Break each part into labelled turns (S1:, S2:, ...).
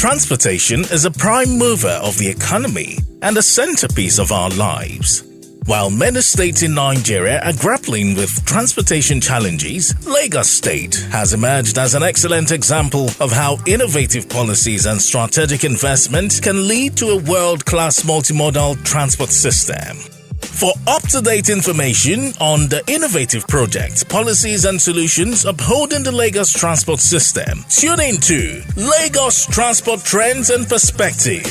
S1: Transportation is a prime mover of the economy and a centerpiece of our lives. While many states in Nigeria are grappling with transportation challenges, Lagos State has emerged as an excellent example of how innovative policies and strategic investment can lead to a world-class multimodal transport system. For up-to-date information on the innovative projects, policies and solutions upholding the Lagos transport system, tune in to Lagos Transport Trends and Perspective.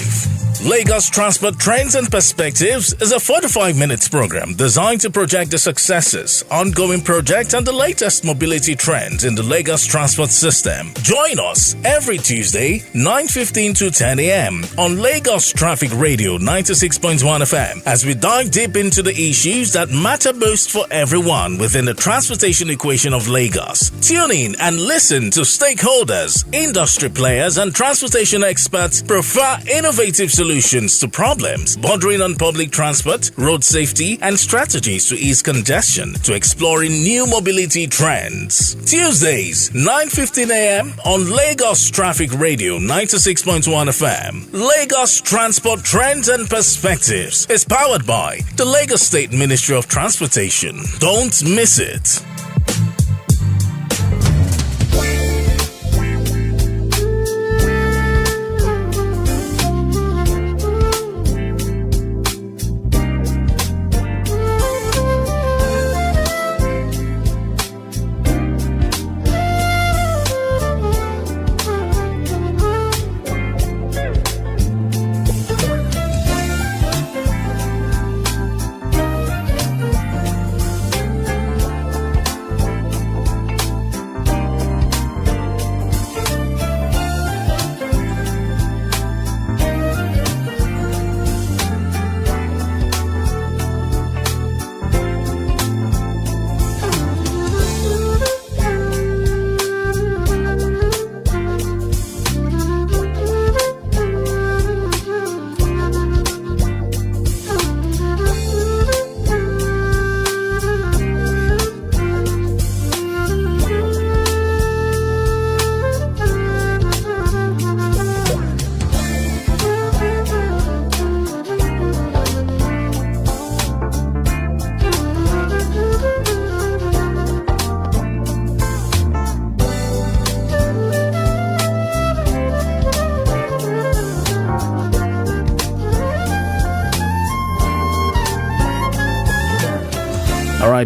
S1: Lagos Transport Trends and Perspectives is a 45-minute program designed to project the successes, ongoing projects, and the latest mobility trends in the Lagos transport system. Join us every Tuesday, 9:15 to 10 a.m. on Lagos Traffic Radio 96.1 FM as we dive deep into the issues that matter most for everyone within the transportation equation of Lagos. Tune in and listen to stakeholders, industry players, and transportation experts prefer innovative solutions to problems bordering on public transport, road safety, and strategies to ease congestion, to exploring new mobility trends. Tuesdays, 9:15 a.m. on Lagos Traffic Radio 96.1 FM. Lagos Transport Trends and Perspectives is powered by the Lagos State Ministry of Transportation. Don't miss it.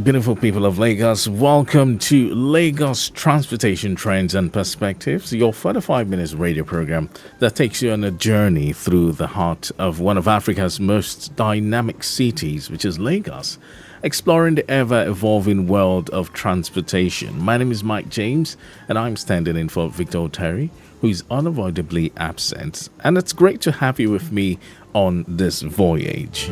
S1: Beautiful people of Lagos, welcome to Lagos Transportation Trends and Perspectives, your 45 minutes radio program that takes you on a journey through the heart of one of Africa's most dynamic cities, which is Lagos, exploring the ever-evolving world of transportation. My name is Mike James, and I'm standing in for Victor Terry, who is unavoidably absent, and it's great to have you with me on this voyage.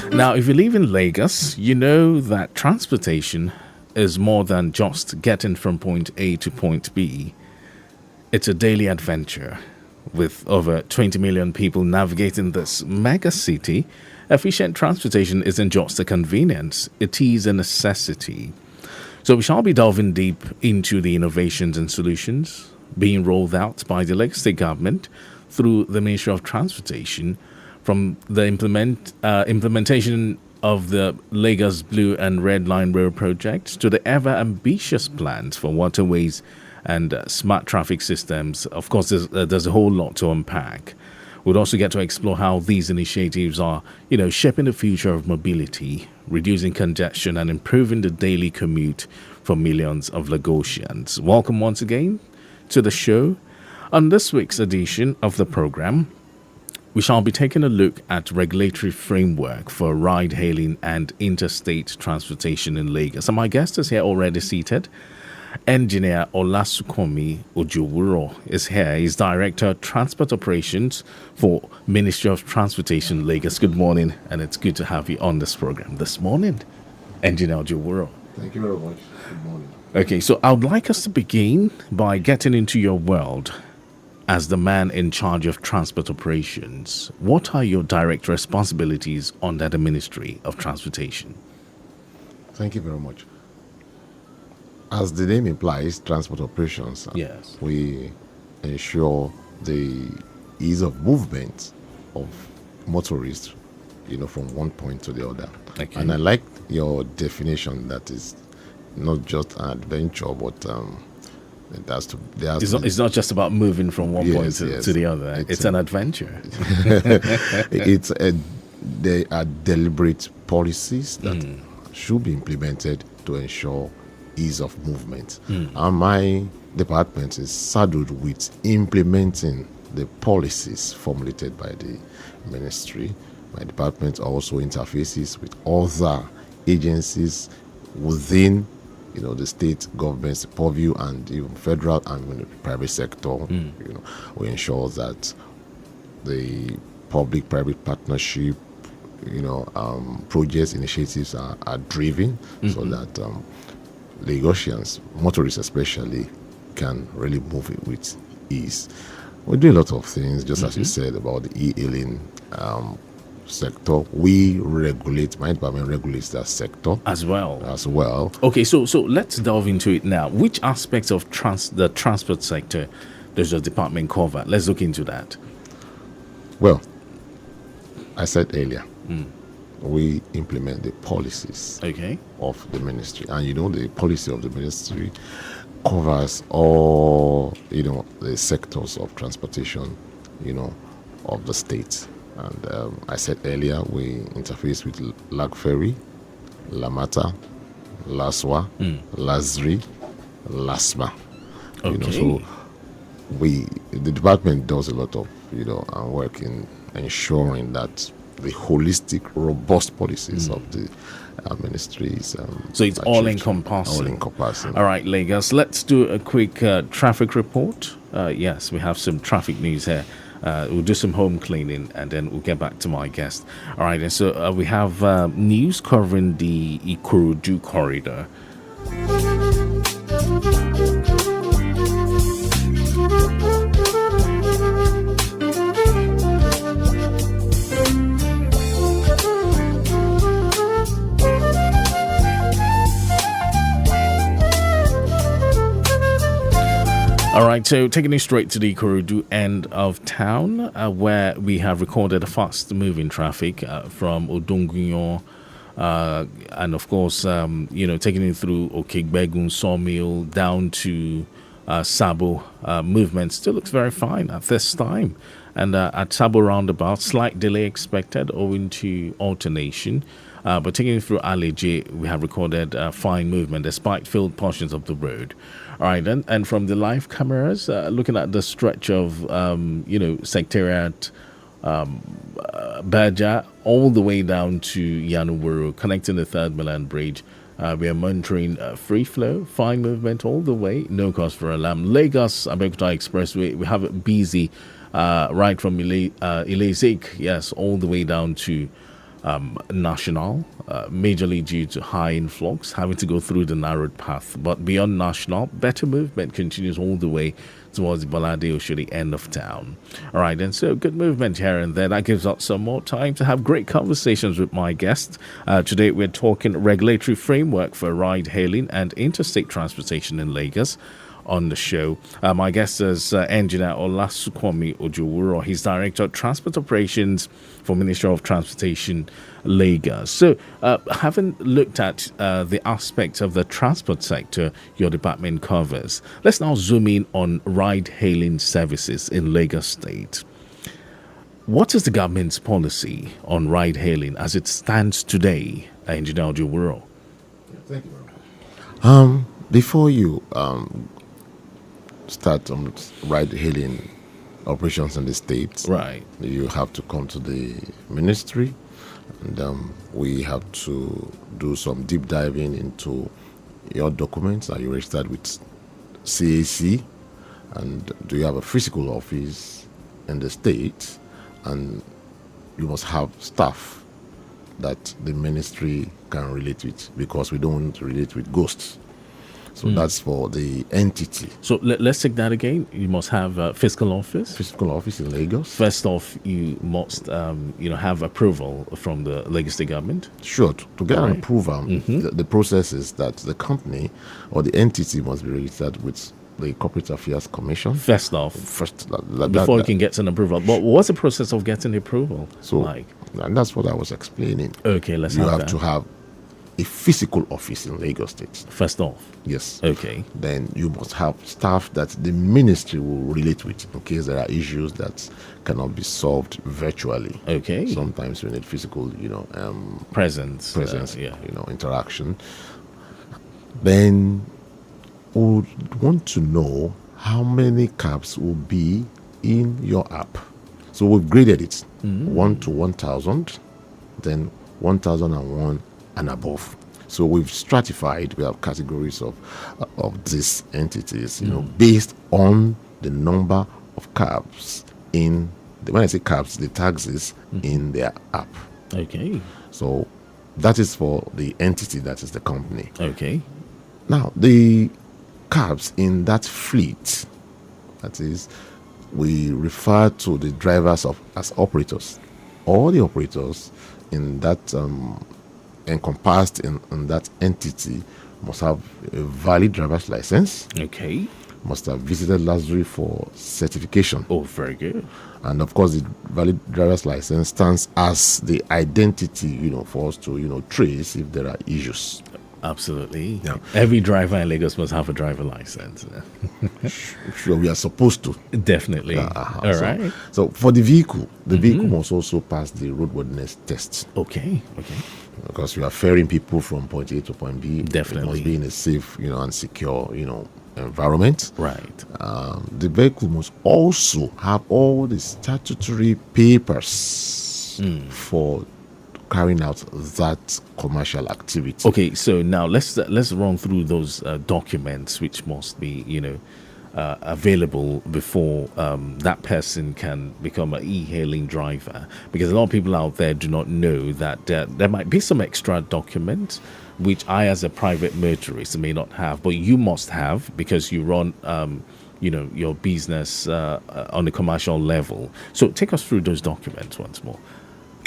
S1: Now, if you live in Lagos, you know that transportation is more than just getting from point A to point B. It's a daily adventure. With over 20 million people navigating this mega city, efficient transportation isn't just a convenience, it is a necessity. So we shall be delving deep into the innovations and solutions being rolled out by the Lagos State government through the Ministry of Transportation, from the implementation of the Lagos Blue and Red Line Rail project to the ever-ambitious plans for waterways and smart traffic systems. Of course, there's a whole lot to unpack. We'll also get to explore how these initiatives are, shaping the future of mobility, reducing congestion, and improving the daily commute for millions of Lagosians. Welcome once again to the show. On this week's edition of the program, we shall be taking a look at regulatory framework for ride-hailing and interstate transportation in Lagos. And my guest is here already seated. Engineer Olasukanmi Ojowuro is here. He's Director of Transport Operations for Ministry of Transportation, Lagos. Good morning, and it's good to have you on this program this morning, Engineer Ojowuro.
S2: Thank you very much. Good morning.
S1: Okay, so I would like us to begin by getting into your world. As the man in charge of transport operations, what are your direct responsibilities under the Ministry of Transportation?
S2: Thank you very much. As the name implies, transport operations,
S1: yes,
S2: we ensure the ease of movement of motorists, from one point to the other.
S1: Okay.
S2: And I like your definition that is not just an adventure, but
S1: It's not just about moving from one point to the other. It's an adventure.
S2: There are deliberate policies that should be implemented to ensure ease of movement. And my department is saddled with implementing the policies formulated by the ministry. My department also interfaces with other agencies within the state government's purview and even federal and private sector. We ensure that the public-private partnership, projects, initiatives are driven so that Lagosians, motorists especially, can really move it with ease. We do a lot of things, just as you said about the e-hailing sector. We regulate, my department regulates that sector
S1: as well.
S2: Okay,
S1: so let's delve into it now. Which aspects of the transport sector does your department cover? Let's look into that.
S2: Well, I said earlier, we implement the policies of the ministry. And the policy of the ministry covers all, the sectors of transportation, of the state. And I said earlier, we interface with Lag Ferry, Lamata, Laswa, Lazri, Lasma. So the department does a lot of, work in ensuring that the holistic, robust policies of the ministries.
S1: So it's all encompassing. All right, Lagos. Let's do a quick traffic report. Yes, we have some traffic news here. We'll do some home cleaning and then we'll get back to my guest. All right, and so we have news covering the Ikorodu corridor. All right, so taking it straight to the Ikorodu end of town, where we have recorded a fast-moving traffic from Odongunyo, and of course, taking it through Okegbegun Sawmill down to Sabo. Movement still looks very fine at this time. And at Sabo roundabout, slight delay expected owing to alternation. But taking it through Aleje, we have recorded fine movement despite filled portions of the road. All right, and from the live cameras, looking at the stretch of, Secretariat, Baja, all the way down to Ojowuro, connecting the Third Milan Bridge. We are monitoring free flow, fine movement all the way, no cause for alarm. Lagos Abeokuta Expressway, we have it busy right from Ilezik, yes, all the way down to National, majorly due to high influx, having to go through the narrowed path. But beyond National, better movement continues all the way towards Balade Oshodi end of town. All right, and so good movement here and there. That gives us some more time to have great conversations with my guests. Today, we're talking regulatory framework for ride-hailing and interstate transportation in Lagos. On the show, my guest is Engineer Olasukanmi Ojowuro. He's Director of Transport Operations for Ministry of Transportation, Lagos. So, having looked at the aspects of the transport sector your department covers, let's now zoom in on ride-hailing services in Lagos State. What is the government's policy on ride-hailing as it stands today, Engineer Ojowuro?
S2: Thank you very much. Before you start on ride-hailing operations in the state,
S1: right,
S2: you have to come to the ministry, and we have to do some deep diving into your documents. Are you registered with CAC? And do you have a physical office in the state? And you must have staff that the ministry can relate with, because we don't relate with ghosts. So that's for the entity.
S1: So let's take that again. You must have a fiscal office.
S2: Fiscal office in Lagos.
S1: First off, you must, have approval from the Lagos State government.
S2: Sure. To get an approval, the process is that the company or the entity must be registered with the Corporate Affairs Commission.
S1: First off, before you can get an approval. But what's the process of getting the approval like?
S2: And that's what I was explaining.
S1: Okay, let's
S2: you
S1: have
S2: have to have a physical office in Lagos State.
S1: First off.
S2: Yes.
S1: Okay.
S2: Then you must have staff that the ministry will relate with in case there are issues that cannot be solved virtually.
S1: Okay.
S2: Sometimes we need physical,
S1: presence,
S2: interaction. Then we would want to know how many cabs will be in your app. So we've graded it 1 to 1,000, then 1,001 and above. So we've stratified. We have categories of these entities, based on the number of cabs in. When I say cabs, the taxis in their app.
S1: Okay.
S2: So that is for the entity, that is the company.
S1: Okay.
S2: Now the cabs in that fleet, that is, we refer to the drivers as operators. All the operators in that encompassed in that entity must have a valid driver's license.
S1: Okay.
S2: Must have visited Lazarus for certification.
S1: Oh, very good.
S2: And of course, the valid driver's license stands as the identity, for us to, trace if there are issues.
S1: Absolutely.
S2: Yeah.
S1: Every driver in Lagos must have a driver license.
S2: Sure, we are supposed to.
S1: Definitely. All right.
S2: So for the vehicle must also pass the roadworthiness test.
S1: Okay.
S2: Because we are ferrying people from point A to point B.
S1: Definitely.
S2: It must be in a safe, and secure, environment.
S1: Right.
S2: The vehicle must also have all the statutory papers for carrying out that commercial activity.
S1: Okay, so now let's run through those documents which must be available before that person can become an e-hailing driver, because a lot of people out there do not know that there might be some extra documents which I as a private motorist may not have, but you must have because you run your business on a commercial level. So take us through those documents once more.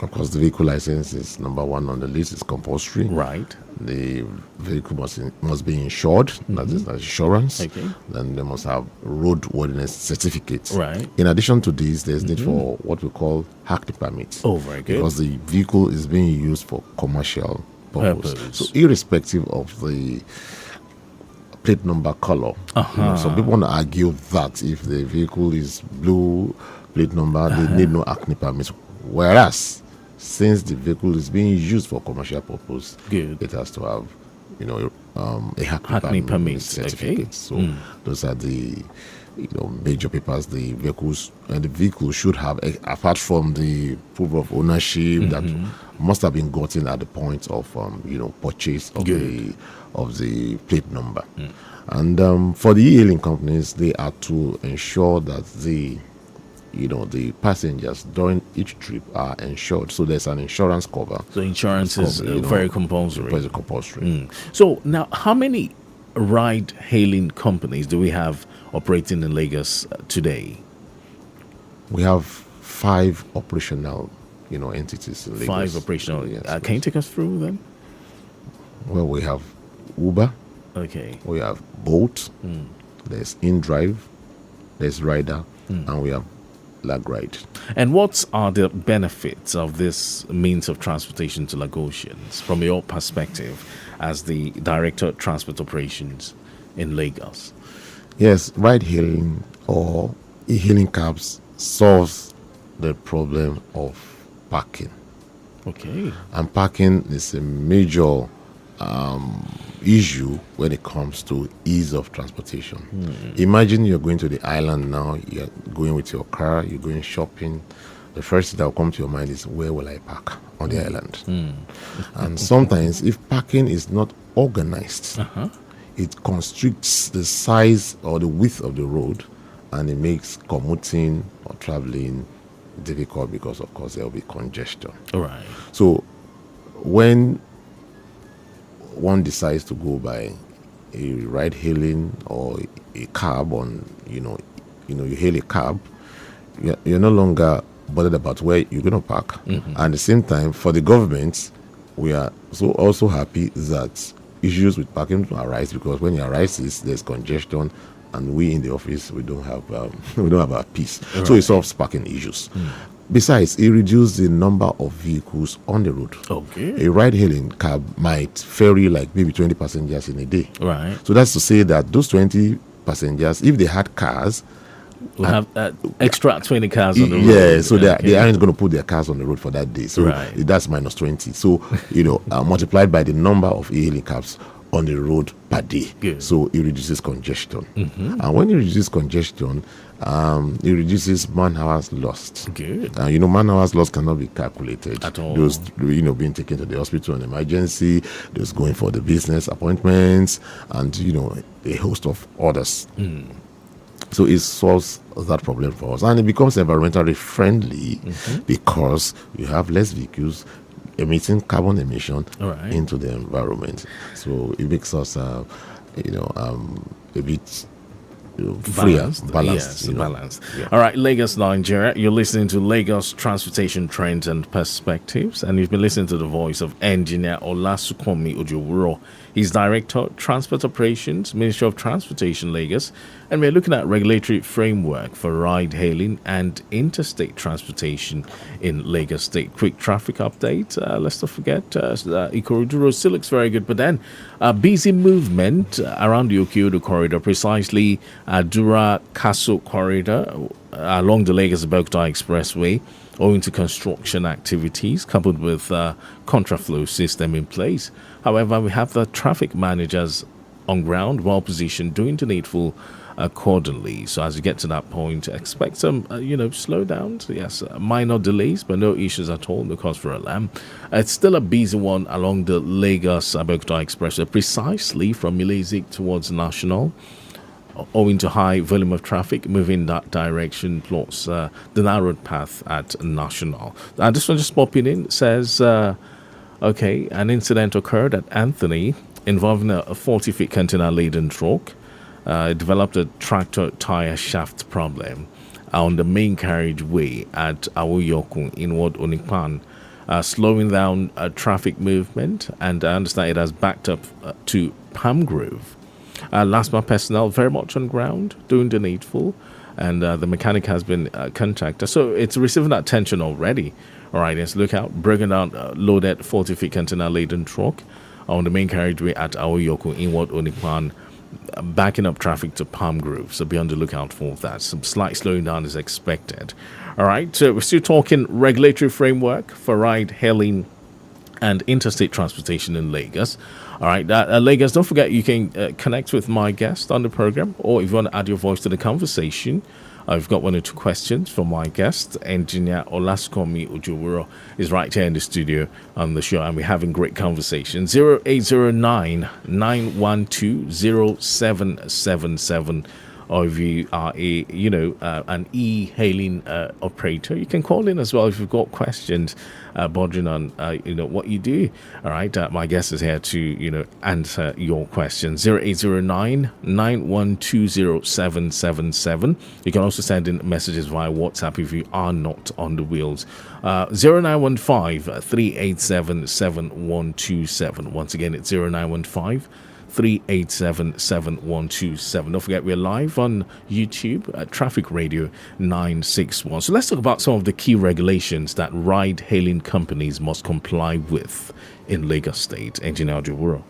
S2: Of course, the vehicle license is number one on the list. It's compulsory.
S1: Right.
S2: The vehicle must be insured. That is insurance.
S1: Okay.
S2: Then they must have roadworthiness certificates.
S1: Right.
S2: In addition to this, there's need for what we call hackney permits.
S1: Oh, very good.
S2: Because the vehicle is being used for commercial purpose. So irrespective of the plate number color, some people want to argue that if the vehicle is blue plate number, they need no hackney permits. Whereas, since the vehicle is being used for commercial purpose, it has to have, a hackney permit certificate. Okay. So those are the, major papers the vehicle should have, apart from the proof of ownership that must have been gotten at the point of, purchase of the plate number. And for the e-hailing companies, they are to ensure that the passengers during each trip are insured. So there's an insurance cover.
S1: So insurance is very compulsory.
S2: Very compulsory.
S1: So now, how many ride-hailing companies do we have operating in Lagos today?
S2: We have 5 operational, entities in Lagos.
S1: 5 operational.
S2: Yes,
S1: can you take us through them?
S2: Well, we have Uber.
S1: Okay.
S2: We have Bolt. There's InDrive. There's Rider. And we have Lagride.
S1: And what are the benefits of this means of transportation to Lagosians from your perspective as the Director of Transport Operations in Lagos?
S2: Yes, ride-hailing or e-hailing cabs solves the problem of parking.
S1: Okay.
S2: And parking is a major issue when it comes to ease of transportation. Imagine you're going to the island now, you're going with your car, you're going shopping. The first thing that will come to your mind is, where will I park on the island? And sometimes if parking is not organized, it constricts the size or the width of the road, and it makes commuting or traveling difficult because, of course, there will be congestion.
S1: All right.
S2: So when one decides to go by a ride-hailing or a cab you hail a cab, you're no longer bothered about where you're going to park. And at the same time, for the government, we are also happy that issues with parking arise, because when it arises, there's congestion and we in the office, we don't have our peace. Right. So it solves parking issues. Besides, it reduces the number of vehicles on the road.
S1: Okay.
S2: A ride-hailing cab might ferry like maybe 20 passengers in a day.
S1: Right.
S2: So that's to say that those 20 passengers, if they had cars,
S1: we have extra 20 cars on the road.
S2: Yeah, so they aren't going to put their cars on the road for that day. So that's minus 20. So, multiplied by the number of hailing cabs on the road per day.
S1: Good.
S2: So it reduces congestion. And when it reduces congestion, it reduces man hours lost.
S1: Good.
S2: Man hours lost cannot be calculated.
S1: At all.
S2: Those, being taken to the hospital on emergency, those going for the business appointments, and, a host of others. So it solves that problem for us. And it becomes environmentally friendly because you have less vehicles emitting carbon emission into the environment. So it makes us, a bit freer, balanced.
S1: Yes, balanced. Yeah. All right, Lagos, Nigeria. You're listening to Lagos Transportation Trends and Perspectives, and you've been listening to the voice of Engineer Olasukanmi Ojowuro. He's Director, Transport Operations, Ministry of Transportation, Lagos, and we're looking at regulatory framework for ride-hailing and interstate transportation in Lagos State. Quick traffic update. Let's not forget, Ikorodu still looks very good, but then busy movement around the Okiodo corridor, precisely Dura Kaso corridor along the Lagos-Abeokuta Expressway, owing to construction activities coupled with contraflow system in place. However, we have the traffic managers on ground, well positioned, doing the needful accordingly. So as you get to that point, expect some, slowdowns. Yes, minor delays, but no issues at all. No cause for alarm. It's still a busy one along the Lagos-Abeokuta Expressway, precisely from Milezik towards National, owing to high volume of traffic moving that direction, plus the narrowed path at National. This one just popping in says, an incident occurred at Anthony involving a 40-feet container-laden truck. It developed a tractor tire shaft problem on the main carriageway at Awoyoku inward Onikpan, slowing down traffic movement, and I understand it has backed up to Palm Grove. Last mile personnel very much on ground, doing the needful, and the mechanic has been contacted. So it's receiving attention already. All right, let's look out. Bringing down loaded 40-feet container-laden truck on the main carriageway at Awoyoku inward Onikpan, backing up traffic to Palm Grove. So be on the lookout for that. Some slight slowing down is expected. All right, so we're still talking regulatory framework for ride-hailing and interstate transportation in Lagos. All right, Lagos, don't forget you can connect with my guest on the program, or if you want to add your voice to the conversation, I've got one or two questions from my guest. Engineer Olasukanmi Ojowuro is right here in the studio on the show, and we're having great conversation. 0809 912 0777. Or if you are an e-hailing operator, you can call in as well if you've got questions bordering on what you do. All right, my guest is here to answer your questions. 0809 912 0777. You can also send in messages via WhatsApp if you are not on the wheels. 0915 387 7127. Once again, it's 0915 387 7127. Don't forget, we're live on YouTube at Traffic Radio 961. So let's talk about some of the key regulations that ride-hailing companies must comply with in Lagos State. Engineer Ojowuro.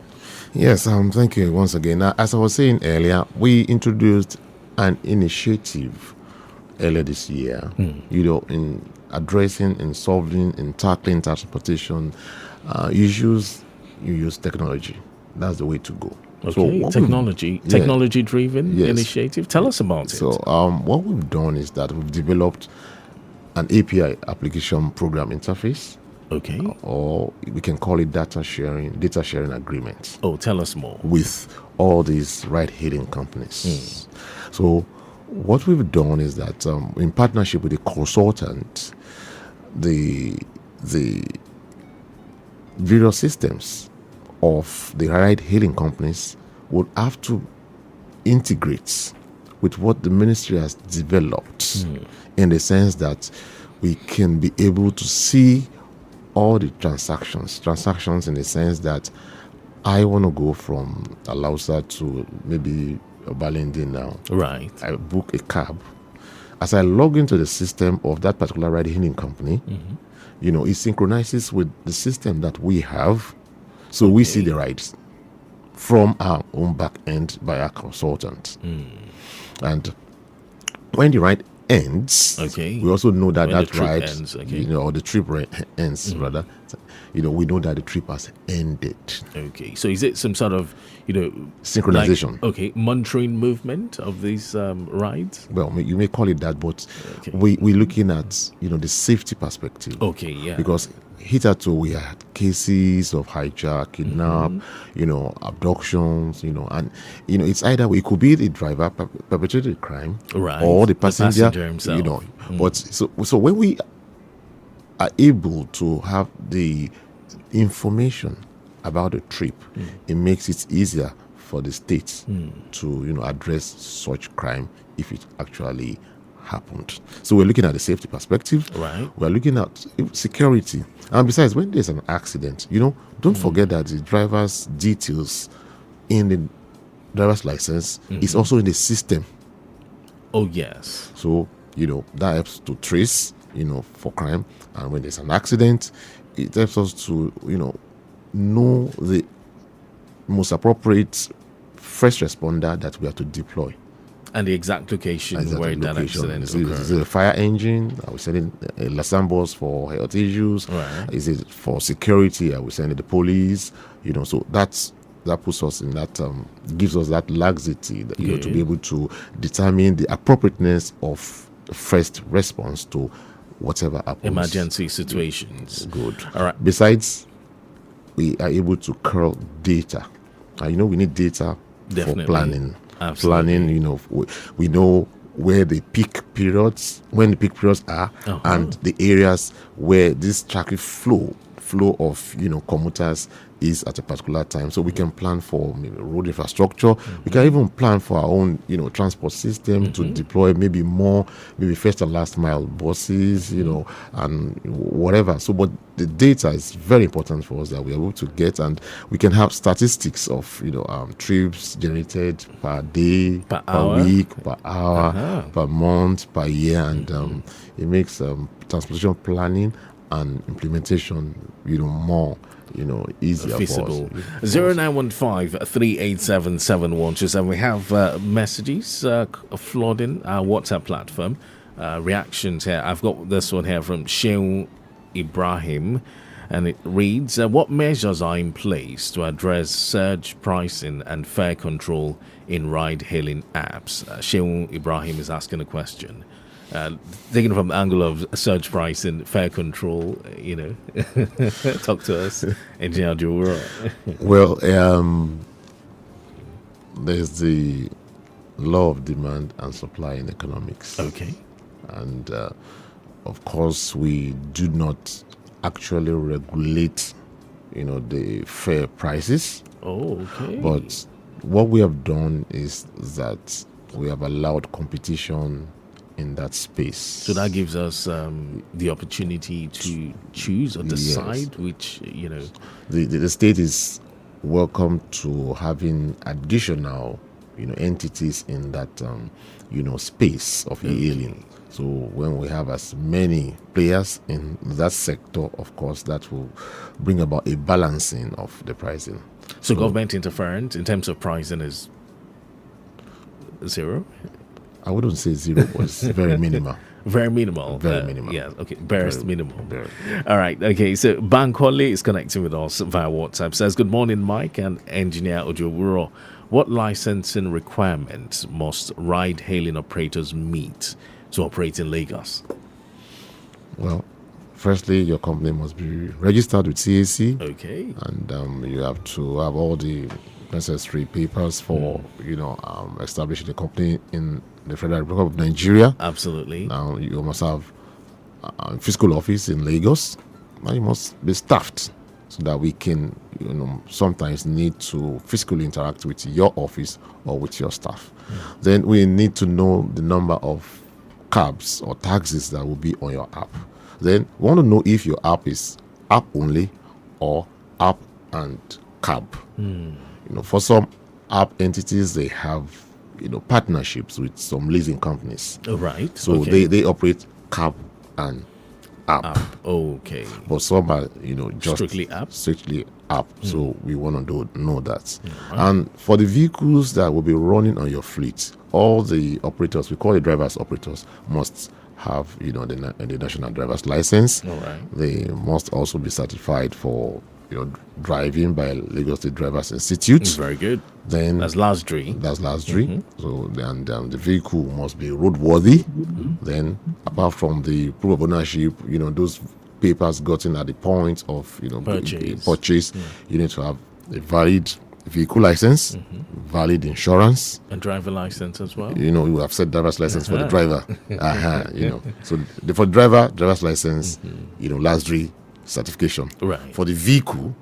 S2: Yes, thank you once again. Now, as I was saying earlier, we introduced an initiative earlier this year, in addressing, in solving, in tackling transportation issues. You use technology. That's the way to go.
S1: Okay, so technology-driven initiative. Tell us about it.
S2: So what we've done is that we've developed an API, application program interface.
S1: Okay.
S2: Or we can call it data sharing agreement.
S1: Oh, tell us more.
S2: With all these ride-hailing companies. So what we've done is that in partnership with the consultant, the various systems of the ride-hailing companies would have to integrate with what the ministry has developed, in the sense that we can be able to see all the transactions in the sense that I want to go from Alausa to maybe Balindi now.
S1: Right.
S2: I book a cab. As I log into the system of that particular ride-hailing company, it synchronizes with the system that we have. So we see the rides from our own back end by our consultant. And when the ride ends, we also know that
S1: when
S2: that ride
S1: ends,
S2: or the trip ends rather, we know that the trip has ended.
S1: Okay, so is it some sort of
S2: synchronization?
S1: monitoring movement of these rides?
S2: Well, you may call it that, but we're looking at the safety perspective. Because hitherto we had cases of hijack, kidnap, abductions, and it's either way. It could be the driver perpetrated the crime, or the passenger himself. But so when we are able to have the information about the trip, it makes it easier for the states to address such crime if it actually happened. So we're looking at the safety perspective. We're looking at security. And besides, when there's an accident, don't forget that the driver's details in the driver's license is also in the system.
S1: Oh, yes.
S2: So, that helps to trace, for crime. And when there's an accident, it helps us to, know the most appropriate first responder that we have to deploy.
S1: And the exact location where that accident
S2: occurred. Is it a fire engine? Are we sending Lasambos for health issues? Is it for security? Are we sending the police? So that puts us in that, gives us that laxity, to be able to determine the appropriateness of the first response to whatever happens.
S1: Emergency situations.
S2: Good.
S1: All right.
S2: Besides, we are able to curl data. We need data for planning.
S1: Absolutely.
S2: Planning, we know where the peak periods, when the peak periods are, and the areas where this traffic flow of commuters is at a particular time. So we can plan for road infrastructure. We can even plan for our own transport system to deploy maybe first and last mile buses, and whatever. So but the data is very important for us that we're able to get, and we can have statistics of trips generated per day, per week, per hour, per month, per year, and it makes transportation planning and implementation more easier
S1: feasible.
S2: for us.
S1: 0915-387-7127. We have messages flooding our WhatsApp platform. Reactions here. I've got this one here from Shehu Ibrahim, and it reads, what measures are in place to address surge pricing and fare control in ride-hailing apps? Shehu Ibrahim is asking a question. Taking from the angle of surge pricing, fare control, talk to us, Engineer Ojowuro.
S2: Well, there's the law of demand and supply in economics. And of course, we do not actually regulate, the fare prices. But what we have done is that we have allowed competition in that space.
S1: So that gives us the opportunity to choose or decide which,
S2: The state is welcome to having additional, entities in that, space of e-hailing. So when we have as many players in that sector, of course, that will bring about a balancing of the pricing.
S1: So government interference in terms of pricing is zero?
S2: I wouldn't say zero, but it's very minimal.
S1: Very minimal.
S2: Very minimal.
S1: Yeah, okay. Barest minimal.
S2: Very.
S1: All right, okay. So Bankole is connecting with us via WhatsApp. Says, good morning, Mike and Engineer Ojowuro. What licensing requirements must ride-hailing operators meet to operate in Lagos?
S2: Well, firstly, your company must be registered with CAC. And you have to have all the necessary papers for, establishing the company in the Federal Republic of Nigeria.
S1: Absolutely.
S2: Now, you must have a physical office in Lagos. Now, you must be staffed so that we can, sometimes need to physically interact with your office or with your staff. Then we need to know the number of cabs or taxis that will be on your app. Then we want to know if your app is app only or app and cab. For some app entities, they have, partnerships with some leasing companies.
S1: Right.
S2: So they operate cab and app.
S1: Okay.
S2: But some are, just
S1: strictly app.
S2: So we want to know that. And for the vehicles that will be running on your fleet, all the operators, we call it drivers operators, must have, the national driver's license.
S1: All right.
S2: They must also be certified for, driving by Lagos State Drivers Institute.
S1: Very good.
S2: Then
S1: that's last three.
S2: So then the vehicle must be roadworthy. Then apart from the proof of ownership, those papers gotten at the point of purchase, you need to have a valid vehicle license, valid insurance,
S1: and driver license as well.
S2: You have said driver's license for the driver. So for driver's license, last three certification.
S1: Right.
S2: For the vehicle,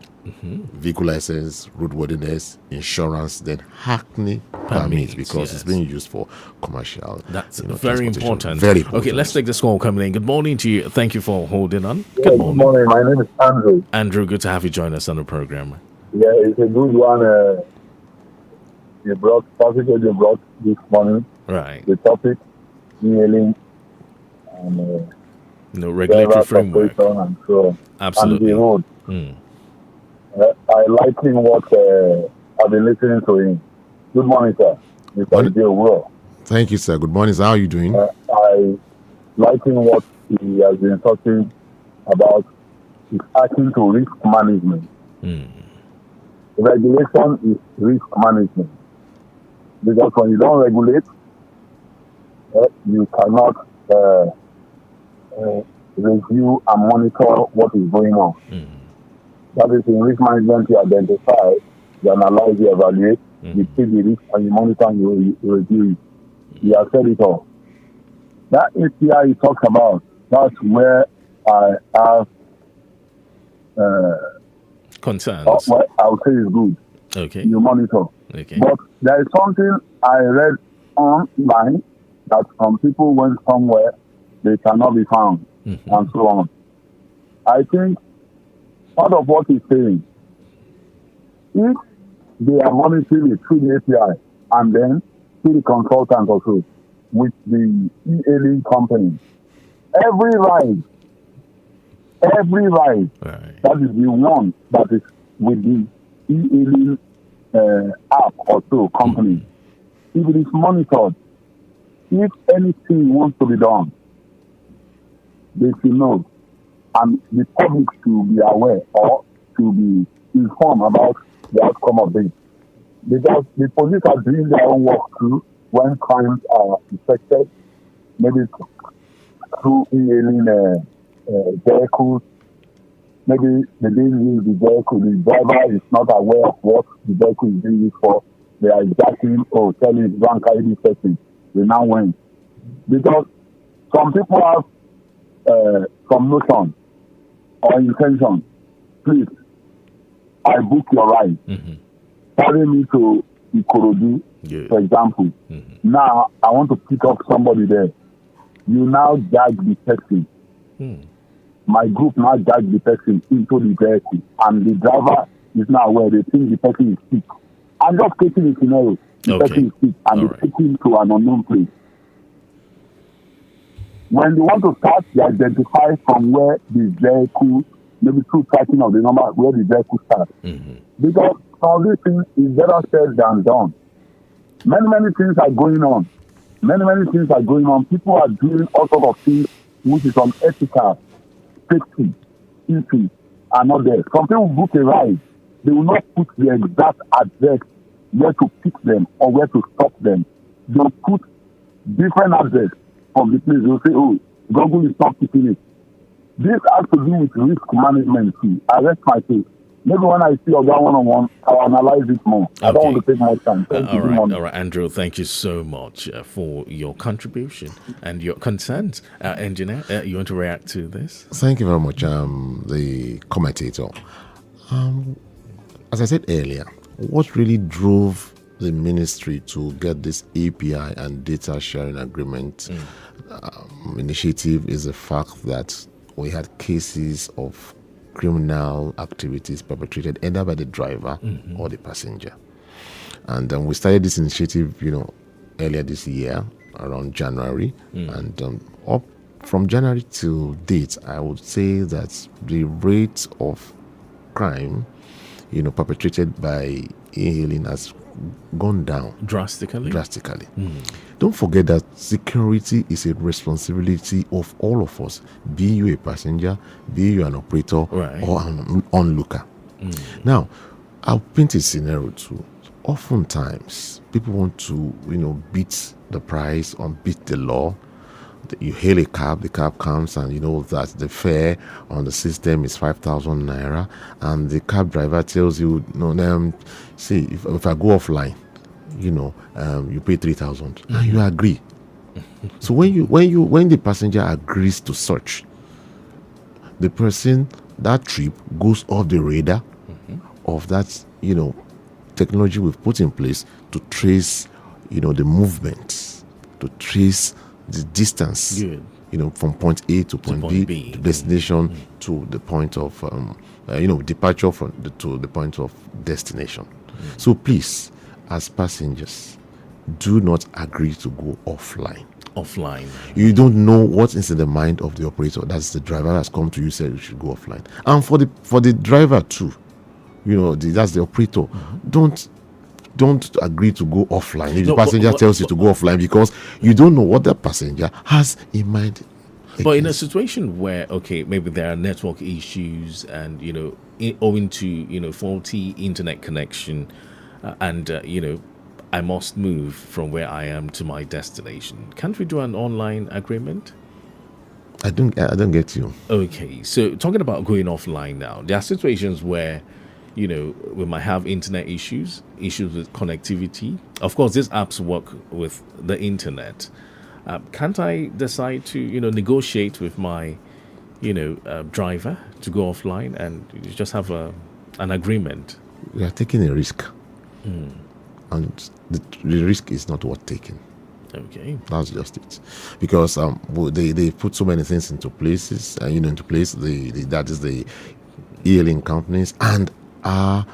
S2: vehicle license, roadworthiness, insurance, then Hackney permit, because it's being used for commercial.
S1: That's very important.
S2: Very important.
S1: Okay, let's take this call coming in. Good morning to you. Thank you for holding on.
S3: Good morning. My name is Andrew.
S1: Andrew, good to have you join us on the program.
S3: Yeah, it's a good one. You brought this morning.
S1: Right.
S3: The topic, emailing and
S1: regulatory framework.
S3: And so on.
S1: Absolutely.
S3: And the road. I like him what I've been listening to him. Good morning, sir. Mr. Ojowuro.
S2: Thank you, sir. Good morning, sir. How are you doing?
S3: I like him what he has been talking about. He's acting to risk management. Regulation is risk management. Because when you don't regulate, you cannot review and monitor what is going on. That is in risk management, you identify, you analyze, you evaluate, you take the risk, and you monitor and you review it. You have said it all. That API you talked about, that's where I have
S1: concerns.
S3: Well, I would say it's good.
S1: Okay.
S3: You monitor.
S1: Okay.
S3: But there is something I read online that some people went somewhere, they cannot be found, and so on. I think part of what he's saying, if they are monitoring it through the API and then through the consultant also with the e-hailing company, every ride, that is the one that is with the e-hailing app or so company, if it is monitored, if anything wants to be done, they should know. And the public should be aware or to be informed about the outcome of this. Because the police are doing their own work too when crimes are detected, maybe through e-hailing vehicles. Maybe they didn't use the vehicle. The driver is not aware of what the vehicle is being used for. They are exacting, telling his bank ID person. They now win. Because some people have some notion or intention. Please, I book your ride. Carry me to Ikorodu, for example. Now, I want to pick up somebody there. You now drag the person. My group now drag the person into the vehicle. And the driver is now aware they think the person is sick. I'm just taking a scenario. The person is sick and they take him to an unknown place. When they want to start, they identify from where the vehicle, maybe through tracking of the number, where the vehicle starts. Because all these things is better said than done. Many things are going on. Many things are going on. People are doing all sorts of things which is unethical. Safety issues are not there. Some people book a ride. They will not put the exact address where to pick them or where to stop them. They'll put different address from the place. They'll say, Google is not picking it. This has to do with risk management too. I rest my case. Maybe when I see Oga one-on-one, I'll analyze it more. I don't want to take more time.
S1: All right, Andrew, thank you so much for your contribution and your concerns. Engineer, you want to react to this?
S2: Thank you very much, the commentator. As I said earlier, what really drove the ministry to get this API and data sharing agreement initiative is the fact that we had cases of criminal activities perpetrated either by the driver or the passenger. And we started this initiative, earlier this year, around January, and up from January till date, I would say that the rate of crime, perpetrated by e-hailing has gone down
S1: drastically.
S2: Don't forget that security is a responsibility of all of us, be you a passenger, be you an operator, or an onlooker. Now, I'll paint a scenario too. Oftentimes, people want to, beat the price or beat the law. You hail a cab, the cab comes, and you know that the fare on the system is 5,000 naira, and the cab driver tells you, see, if I go offline, you pay 3,000, and you agree. So when the passenger agrees to such, the person, that trip goes off the radar of that technology we've put in place to trace the movement, to trace the distance, from point A to point B, to destination to the point of departure to the point of destination. So please, as passengers, do not agree to go offline. You don't know what's in the mind of the operator. That's the driver has come to you, said you should go offline. And for the driver too, that's the operator. Don't agree to go offline if the passenger tells you to go offline, because you don't know what the passenger has in mind.
S1: But in a situation where, maybe there are network issues and, owing to, faulty internet connection and, I must move from where I am to my destination, can't we do an online agreement?
S2: I don't get you.
S1: Okay, so talking about going offline now, there are situations where we might have internet issues with connectivity. Of course, these apps work with the internet. Can't I decide to, negotiate with my, driver to go offline and just have an agreement?
S2: We are taking a risk. And the risk is not worth taking.
S1: Okay,
S2: that's just it. Because they put so many things into places, that is the e-hailing companies and our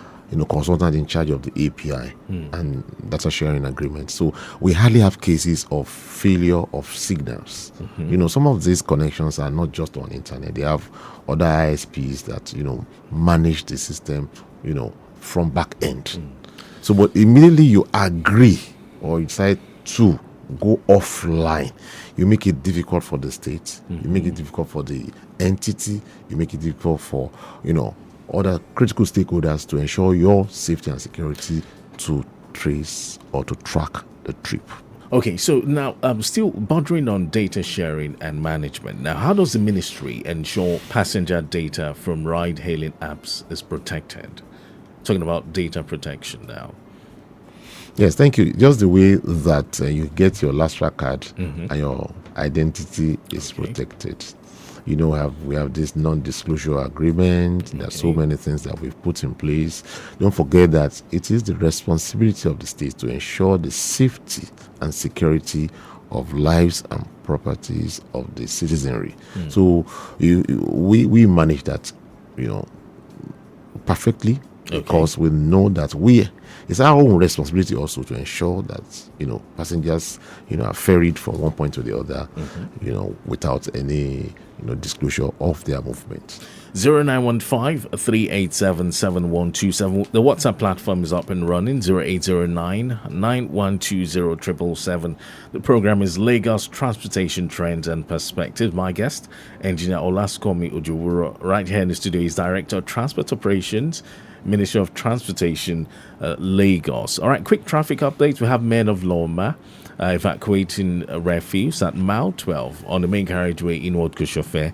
S2: consultant in charge of the API and data sharing agreement. So we hardly have cases of failure of signals. Some of these connections are not just on internet. They have other ISPs that manage the system from back end. So but immediately you agree or you decide to go offline, you make it difficult for the state, you make it difficult for the entity, you make it difficult for other critical stakeholders to ensure your safety and security to trace or to track the trip.
S1: Okay, so now still bordering on data sharing and management. Now, how does the ministry ensure passenger data from ride-hailing apps is protected? Talking about data protection now.
S2: Yes, thank you. Just the way that you get your last track card and your identity is protected. We have this non-disclosure agreement. There are so many things that we've put in place. Don't forget that it is the responsibility of the state to ensure the safety and security of lives and properties of the citizenry. So we manage that, perfectly, because we know that it's our own responsibility also to ensure that passengers are ferried from one point to the other without any disclosure of their movement.
S1: 0915-387-7127. The WhatsApp platform is up and running. 0809-9120-777. The program is Lagos Transportation Trends and Perspectives. My guest, Engineer Olasukanmi Ojowuro, right here in the studio, is Director of Transport Operations, Ministry of Transportation, Lagos. All right, quick traffic updates. We have Men of Loma evacuating refuse at mile 12 on the main carriageway in Ojowuro.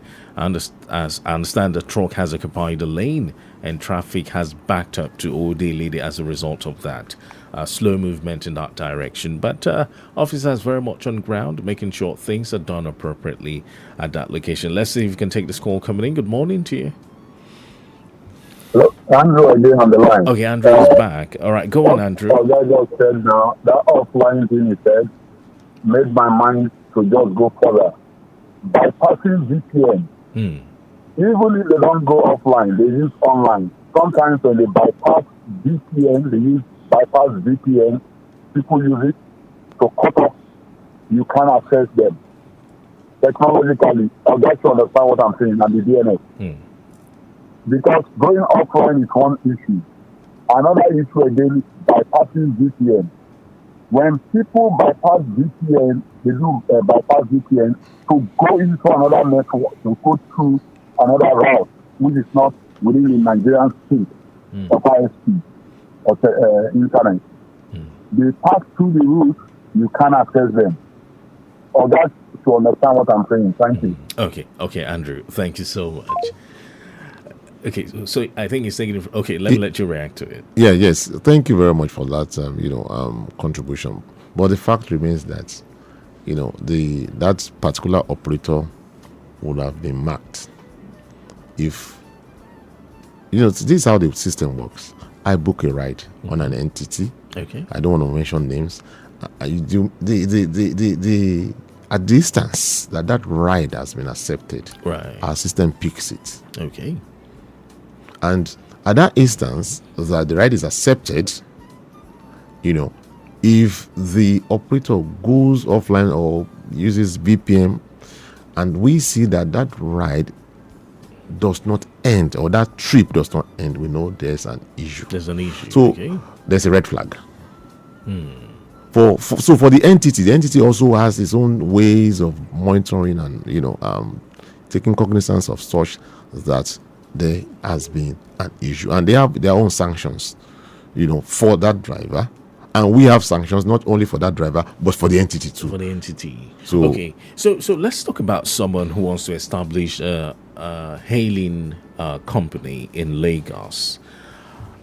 S1: As I understand, the truck has occupied the lane and traffic has backed up to Ode Lady as a result of that. Slow movement in that direction. But officers very much on ground, making sure things are done appropriately at that location. Let's see if we can take this call coming in. Good morning to you.
S3: Hello, Andrew again on the line.
S1: Okay, Andrew is back. All right, go on, Andrew.
S3: As I just said now, that offline thing he said made my mind to just go further. Bypassing VPN. Even if they don't go offline, they use online. Sometimes when they bypass VPN, people use it to cut off, you can access them technologically. I'll get to understand what I'm saying and the DNS. Because going offline is one issue. Another issue again, bypassing VPN. When people bypass VPN, they do bypass VPN to go into another network, to go through another route, which is not within the Nigerian state of ISP or internet. They pass through the route, you can access them. Or that's to understand what I'm saying. Thank you.
S1: Okay, Andrew, thank you so much. Okay, so I think he's taking it. Okay, let me let you react to it.
S2: Yeah, yes. Thank you very much for that, contribution. But the fact remains that, that particular operator would have been marked if, this is how the system works. I book a ride on an entity.
S1: Okay.
S2: I don't want to mention names. The a distance that ride has been accepted.
S1: Right.
S2: Our system picks it.
S1: Okay.
S2: And at that instance that the ride is accepted, if the operator goes offline or uses VPN and we see that ride does not end or that trip does not end, we know there's an issue. So there's a red flag. So for the entity also has its own ways of monitoring and taking cognizance of such that there has been an issue, and they have their own sanctions, for that driver, and we have sanctions not only for that driver but for the entity too.
S1: For the entity.
S2: So
S1: okay, so let's talk about someone who wants to establish a hailing company in Lagos.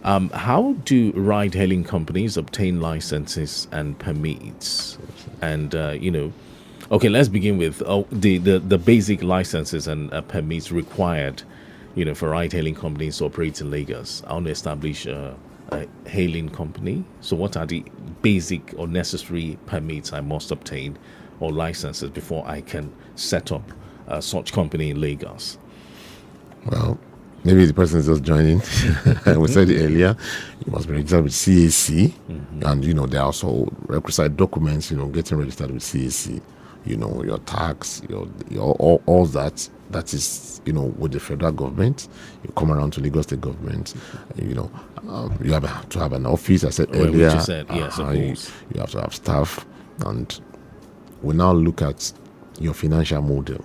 S1: How do ride-hailing companies obtain licenses and permits? And okay, let's begin with the basic licenses and permits required, for ride-hailing companies to operate in Lagos. I want to establish a hailing company. So what are the basic or necessary permits I must obtain or licenses before I can set up such company in Lagos?
S2: Well, maybe the person is just joining. We said it earlier. You must be registered with CAC. And, there are also requisite documents, getting registered with CAC. Your tax, all that. That is, with the federal government. You come around to Lagos State government. You have to have an office. I said earlier.
S1: You said, yes, of course.
S2: You have to have staff. And we now look at your financial model.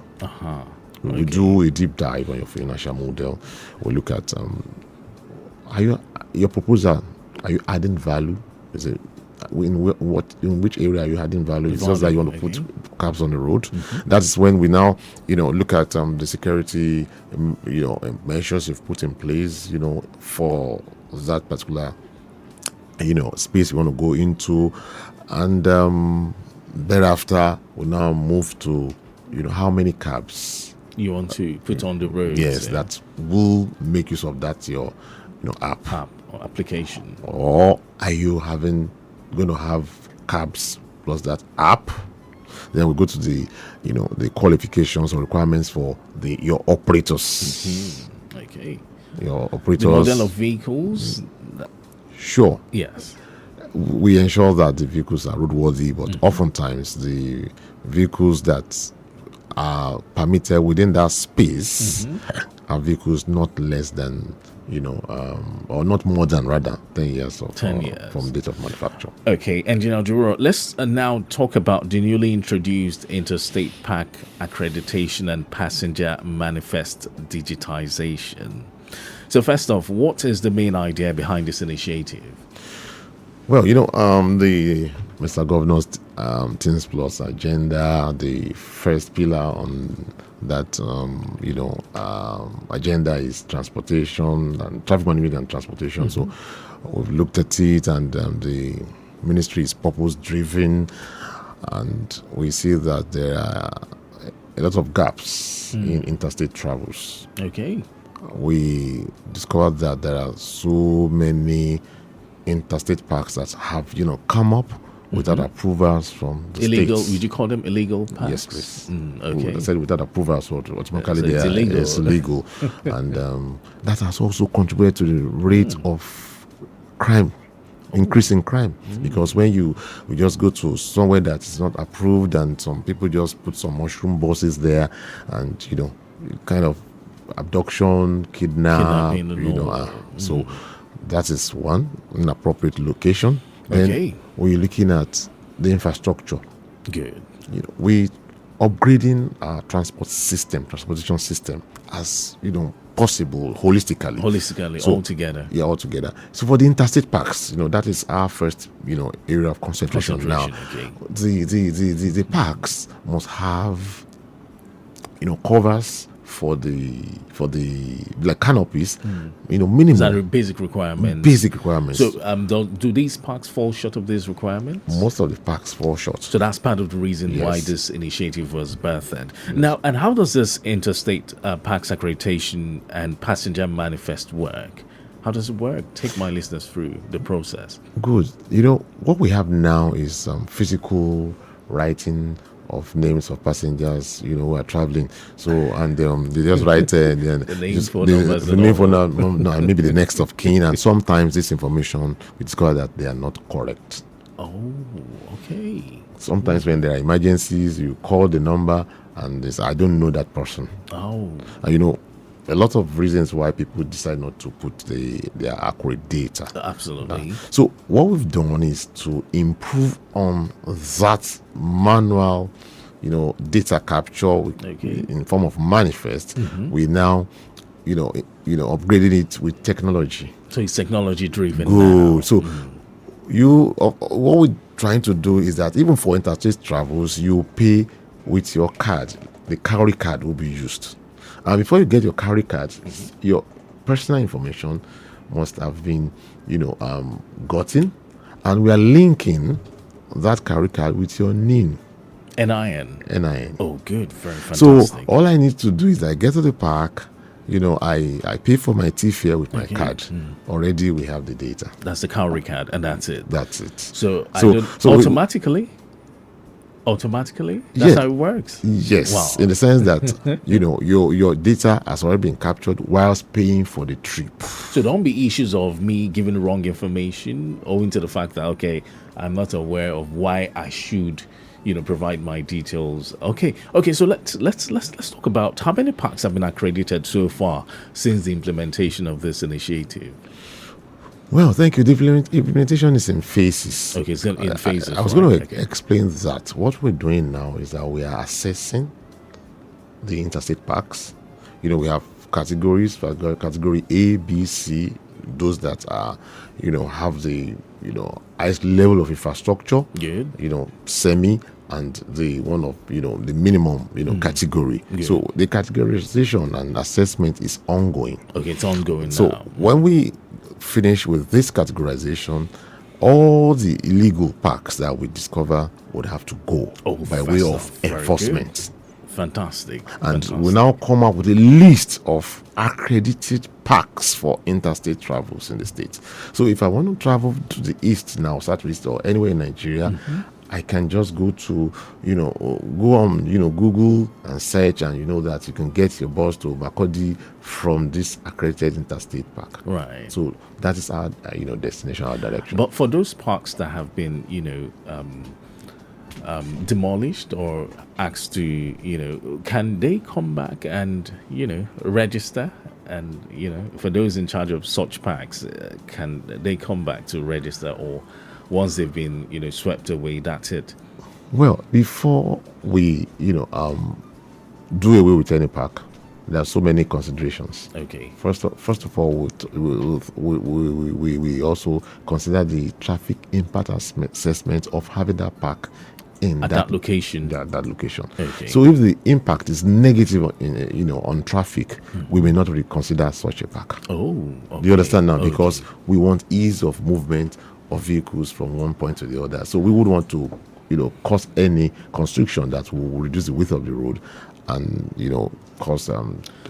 S2: We do a deep dive on your financial model. We look at your proposal. Are you adding value? Is it in which area are you adding value? It's just that you want to put cabs on the road. That's when we now look at the security measures you've put in place for that particular space you want to go into, and thereafter we now move to how many cabs
S1: you want to put on the road.
S2: Yes, that will make use of that your app
S1: or application.
S2: Or are you going to have cabs plus that app? Then we go to the the qualifications or requirements for your operators.
S1: Okay.
S2: Your operators.
S1: The model of vehicles.
S2: Sure.
S1: Yes.
S2: We ensure that the vehicles are roadworthy, but oftentimes the vehicles that are permitted within that space are vehicles not less than or not more than rather 10 years of
S1: 10 years
S2: from date of manufacture.
S1: Okay, Engineer Ojowuro, let's now talk about the newly introduced Interstate Pack accreditation and passenger manifest digitization. So first off, what is the main idea behind this initiative?
S2: Well, the Mr. Governor's Things Plus agenda, the first pillar on that, agenda is transportation and traffic management and transportation. So we've looked at it, and the ministry is purpose-driven, and we see that there are a lot of gaps in interstate travels.
S1: Okay.
S2: We discovered that there are so many interstate parks that have, come up without approvals from the
S1: illegal
S2: states.
S1: Would you call them illegal parks?
S2: Yes, please.
S1: Okay.
S2: I said without approvals, so automatically
S1: it's illegal.
S2: It's illegal. And that has also contributed to the rate of crime increasing crime, because when we just go to somewhere that is not approved, and some people just put some mushroom bosses there, and kind of abduction, kidnapping, so that is one inappropriate location. Then we're looking at the infrastructure.
S1: Good.
S2: We upgrading our transportation system as possible holistically,
S1: so, altogether.
S2: Yeah, altogether. So for the interstate parks, that is our first area of concentration now.
S1: Okay.
S2: The parks must have covers for the like canopies, minimum.
S1: Is that a basic requirement?
S2: Basic requirements.
S1: So do these parks fall short of these requirements?
S2: Most of the parks fall short.
S1: So that's part of the reason why this initiative was birthed. Yes. Now, and how does this interstate parks accreditation and passenger manifest work? How does it work? Take my listeners through the process.
S2: Good. What we have now is physical writing of names of passengers, who are traveling. So, and they just write the name for now, maybe the next of kin. And sometimes this information, we discover that they are not correct.
S1: Oh, okay.
S2: Sometimes when there are emergencies, you call the number and they say, I don't know that person.
S1: Oh.
S2: And a lot of reasons why people decide not to put their accurate data.
S1: Absolutely.
S2: So what we've done is to improve on that manual, data capture in form of manifest. We now, upgrading it with technology.
S1: So it's technology driven.
S2: Good. Now. So what we're trying to do is that even for interstate travels, you pay with your card. The carry card will be used. And before you get your carry card, your personal information must have been, gotten, and we are linking that carry card with your NIN.
S1: NIN. Oh, good, very fantastic.
S2: So all I need to do is I get to the park, I pay for my tea fare with my card. Already we have the data.
S1: That's the carry card, and that's it.
S2: That's it.
S1: So automatically. That's how it works.
S2: Yes.
S1: Wow.
S2: In the sense that your data has already been captured whilst paying for the trip.
S1: So don't be issues of me giving wrong information owing to the fact that I'm not aware of why I should provide my details. Okay, so let's talk about how many parks have been accredited so far since the implementation of this initiative.
S2: Well, thank you. The implementation is in phases.
S1: Okay, it's in phases.
S2: I was going to explain that. What we're doing now is that we are assessing the interstate parks. We have categories, category A, B, C, those that are, have the, highest level of infrastructure,
S1: good,
S2: semi, and the one of, the minimum, category. Good. So the categorization and assessment is ongoing.
S1: Okay, it's ongoing now.
S2: So when we finish with this categorization, all the illegal parks that we discover would have to go by way of enforcement.
S1: Fantastic.
S2: And we'll now come up with a list of accredited parks for interstate travels in the state. So if I want to travel to the east now, southeast, or anywhere in Nigeria, I can just go to, go on, Google and search, and that you can get your bus to Makurdi from this accredited interstate park.
S1: Right.
S2: So that is our, destination, our direction.
S1: But for those parks that have been, demolished or asked to, can they come back and, register? And, for those in charge of such parks, can they come back to register, or once they've been, swept away, that's it?
S2: Well, before we, do away with any park, there are so many considerations.
S1: Okay.
S2: First of all, we also consider the traffic impact assessment of having that park in
S1: that location.
S2: That location.
S1: Okay.
S2: So if the impact is negative, on traffic, we may not reconsider such a park.
S1: Oh. Okay.
S2: Do you understand now? Because we want ease of movement of vehicles from one point to the other. So we would want to, cause any constriction that will reduce the width of the road and, cause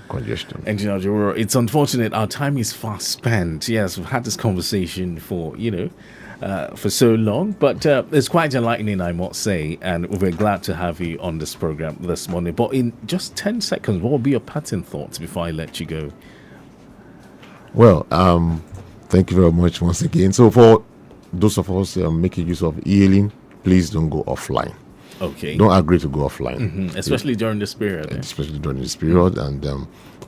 S2: congestion.
S1: Engineer Ojowuro, it's unfortunate our time is fast spent. Yes, we've had this conversation for so long, but it's quite enlightening, I must say, and we're glad to have you on this program this morning. But in just 10 seconds, what will be your parting thoughts before I let you go?
S2: Well, thank you very much once again. So for those of us making use of e-hailing, please don't go offline.
S1: Okay.
S2: Don't agree to go offline.
S1: Especially during this period.
S2: Especially during this period. And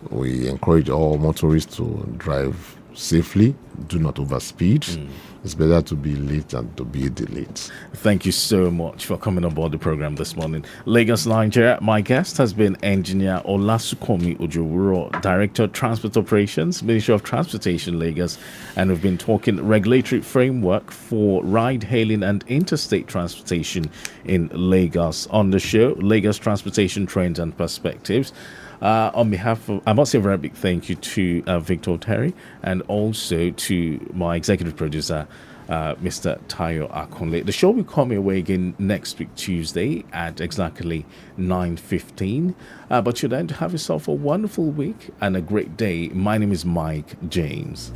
S2: we encourage all motorists to drive safely. Do not overspeed. It's better to be late than to be delayed.
S1: Thank you so much for coming on board the program this morning. Lagos, Nigeria. My guest has been Engineer Olasukanmi Ojowuro, Director of Transport Operations, Ministry of Transportation, Lagos, and we've been talking regulatory framework for ride-hailing and interstate transportation in Lagos. On the show, Lagos Transportation Trends and Perspectives. On behalf of, I must say a very big thank you to Victor Terry and also to my executive producer, Mr. Tayo Akunle. The show will come your way again next week, Tuesday, at exactly 9:15. But you then have yourself a wonderful week and a great day. My name is Mike James.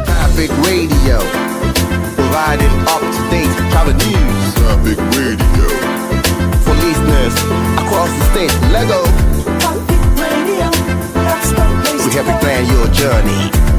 S4: Traffic Radio, providing up-to-date travel news.
S5: Traffic Radio.
S4: For listeners across the state, Lego.
S6: Traffic Radio, that's the place
S4: We help you plan your journey.